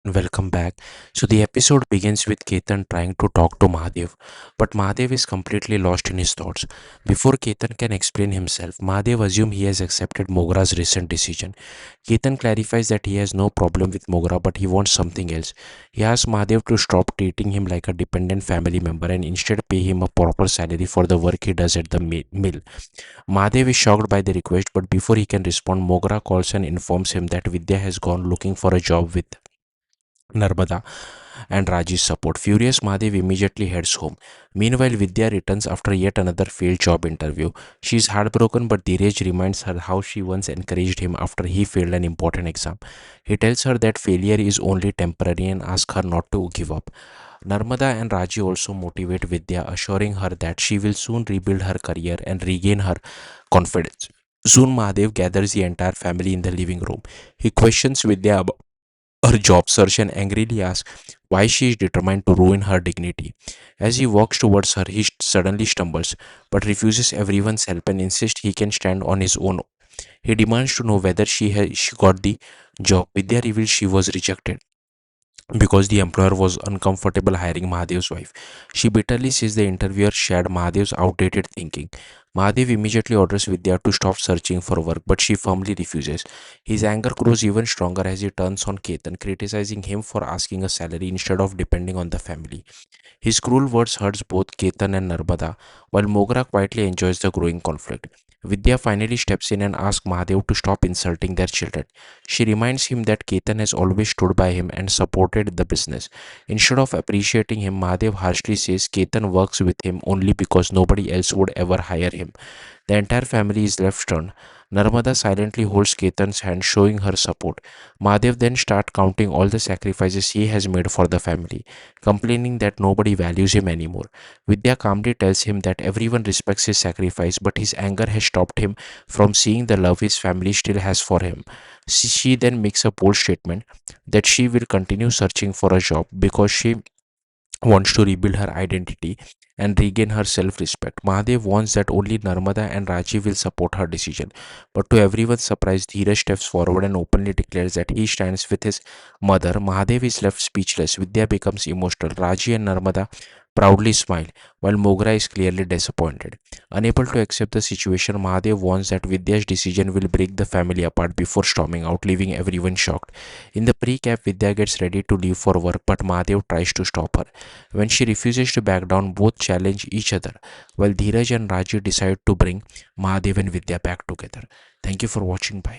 Welcome back. So the episode begins with Ketan trying to talk to Mahadev, but Mahadev is completely lost in his thoughts. Before Ketan can explain himself, Mahadev assumes he has accepted Mogra's recent decision. Ketan clarifies that he has no problem with Mogra, but he wants something else. He asks Mahadev to stop treating him like a dependent family member and instead pay him a proper salary for the work he does at the mill. Mahadev is shocked by the request, but before he can respond, Mogra calls and informs him that Vidya has gone looking for a job with Narmada and Raji's support. Furious, Mahadev immediately heads home. Meanwhile, Vidya returns after yet another failed job interview. She is heartbroken, but Dheeraj reminds her how she once encouraged him after he failed an important exam. He tells her that failure is only temporary and asks her not to give up. Narmada and Raji also motivate Vidya, assuring her that she will soon rebuild her career and regain her confidence. Soon, Mahadev gathers the entire family in the living room. He questions Vidya about her job search and angrily asks why she is determined to ruin her dignity. As he walks towards her, he suddenly stumbles, but refuses everyone's help and insists he can stand on his own. He demands to know whether she got the job. Vidya reveals she was rejected because the employer was uncomfortable hiring Mahadev's wife. She bitterly says the interviewer shared Mahadev's outdated thinking. Mahadev immediately orders Vidya to stop searching for work, but she firmly refuses. His anger grows even stronger as he turns on Ketan, criticizing him for asking a salary instead of depending on the family. His cruel words hurts both Ketan and Narmada, while Mogra quietly enjoys the growing conflict. Vidya finally steps in and asks Mahadev to stop insulting their children. She reminds him that Ketan has always stood by him and supported the business. Instead of appreciating him, Mahadev harshly says Ketan works with him only because nobody else would ever hire him. The entire family is left stunned. Narmada silently holds Ketan's hand, showing her support. Mahadev then starts counting all the sacrifices he has made for the family, complaining that nobody values him anymore. Vidya calmly tells him that everyone respects his sacrifice, but his anger has stopped him from seeing the love his family still has for him. She then makes a bold statement that she will continue searching for a job because she wants to rebuild her identity and regain her self respect. Mahadev wants that only Narmada and Rajiv will support her decision. But to everyone's surprise, Dheeraj steps forward and openly declares that he stands with his mother. Mahadev is left speechless. Vidya becomes emotional. Raji and Narmada proudly smile, while Mogra is clearly disappointed. Unable to accept the situation, Mahadev warns that Vidya's decision will break the family apart before storming out, leaving everyone shocked. In the pre-cap, Vidya gets ready to leave for work, but Mahadev tries to stop her. When she refuses to back down, both challenge each other, while Dheeraj and Raji decide to bring Mahadev and Vidya back together. Thank you for watching. Bye.